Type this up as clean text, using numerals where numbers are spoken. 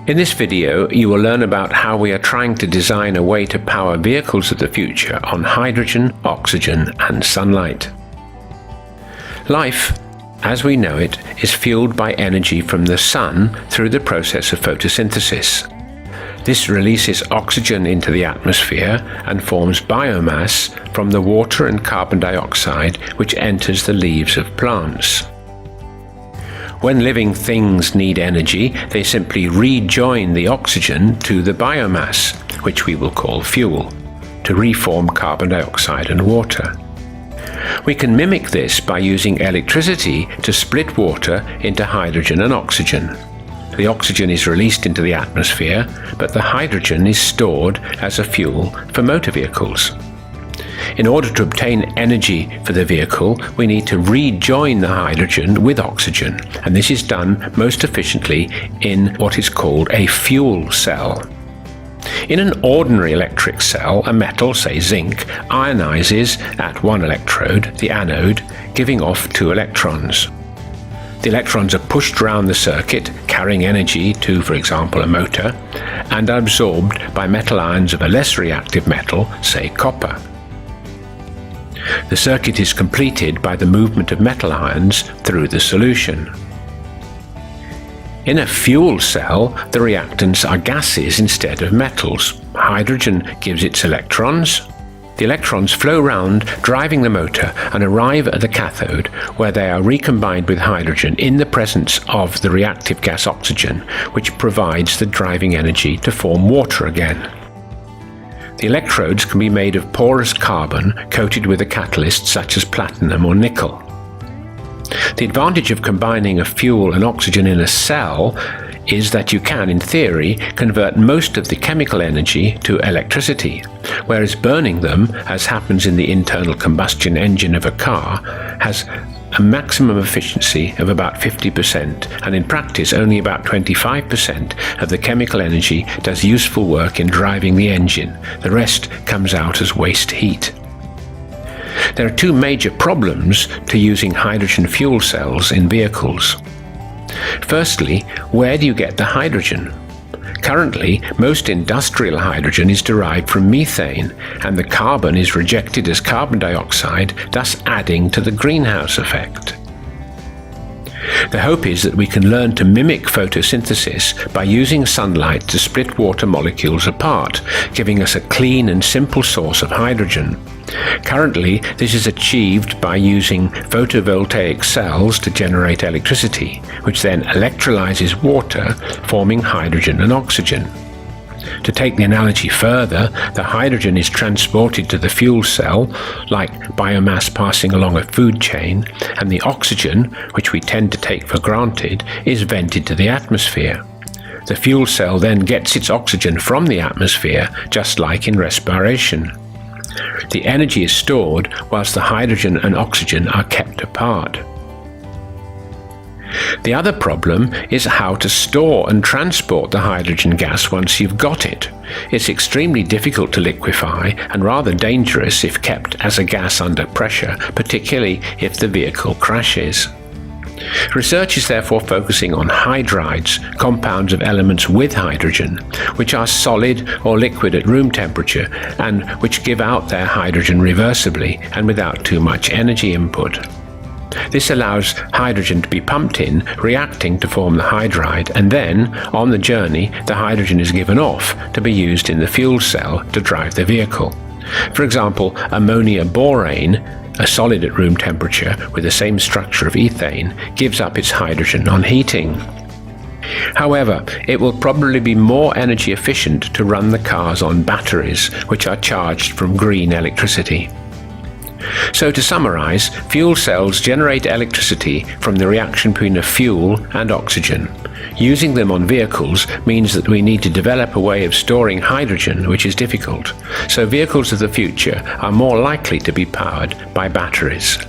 In this video, you will learn about how we are trying to design a way to power vehicles of the future on hydrogen, oxygen, and sunlight. Life, as we know it, is fueled by energy from the sun through the process of photosynthesis. This releases oxygen into the atmosphere and forms biomass from the water and carbon dioxide which enters the leaves of plants. When living things need energy, they simply rejoin the oxygen to the biomass, which we will call fuel, to reform carbon dioxide and water. We can mimic this by using electricity to split water into hydrogen and oxygen. The oxygen is released into the atmosphere, but the hydrogen is stored as a fuel for motor vehicles. In order to obtain energy for the vehicle, we need to rejoin the hydrogen with oxygen, and this is done most efficiently in what is called a fuel cell. In an ordinary electric cell, a metal, say zinc, ionizes at one electrode, the anode, giving off 2 electrons. The electrons are pushed round the circuit, carrying energy to, for example, a motor, and are absorbed by metal ions of a less reactive metal, say copper. The circuit is completed by the movement of metal ions through the solution. In a fuel cell, the reactants are gases instead of metals. Hydrogen gives its electrons. The electrons flow round, driving the motor, and arrive at the cathode, where they are recombined with hydrogen in the presence of the reactive gas oxygen, which provides the driving energy to form water again. The electrodes can be made of porous carbon coated with a catalyst such as platinum or nickel. The advantage of combining a fuel and oxygen in a cell is that you can, in theory, convert most of the chemical energy to electricity, whereas burning them, as happens in the internal combustion engine of a car, has a maximum efficiency of about 50%, and in practice only about 25% of the chemical energy does useful work in driving the engine. The rest comes out as waste heat. There are 2 major problems to using hydrogen fuel cells in vehicles. Firstly, where do you get the hydrogen? Currently, most industrial hydrogen is derived from methane, and the carbon is rejected as carbon dioxide, thus adding to the greenhouse effect. The hope is that we can learn to mimic photosynthesis by using sunlight to split water molecules apart, giving us a clean and simple source of hydrogen. Currently, this is achieved by using photovoltaic cells to generate electricity, which then electrolyzes water, forming hydrogen and oxygen. To take the analogy further, the hydrogen is transported to the fuel cell, like biomass passing along a food chain, and the oxygen, which we tend to take for granted, is vented to the atmosphere. The fuel cell then gets its oxygen from the atmosphere, just like in respiration. The energy is stored whilst the hydrogen and oxygen are kept apart. The other problem is how to store and transport the hydrogen gas once you've got it. It's extremely difficult to liquefy and rather dangerous if kept as a gas under pressure, particularly if the vehicle crashes. Research is therefore focusing on hydrides, compounds of elements with hydrogen, which are solid or liquid at room temperature and which give out their hydrogen reversibly and without too much energy input. This allows hydrogen to be pumped in, reacting to form the hydride, and then, on the journey, the hydrogen is given off to be used in the fuel cell to drive the vehicle. For example, ammonia borane, a solid at room temperature with the same structure of ethane, gives up its hydrogen on heating. However, it will probably be more energy efficient to run the cars on batteries, which are charged from green electricity. So to summarize, fuel cells generate electricity from the reaction between a fuel and oxygen. Using them on vehicles means that we need to develop a way of storing hydrogen, which is difficult. So vehicles of the future are more likely to be powered by batteries.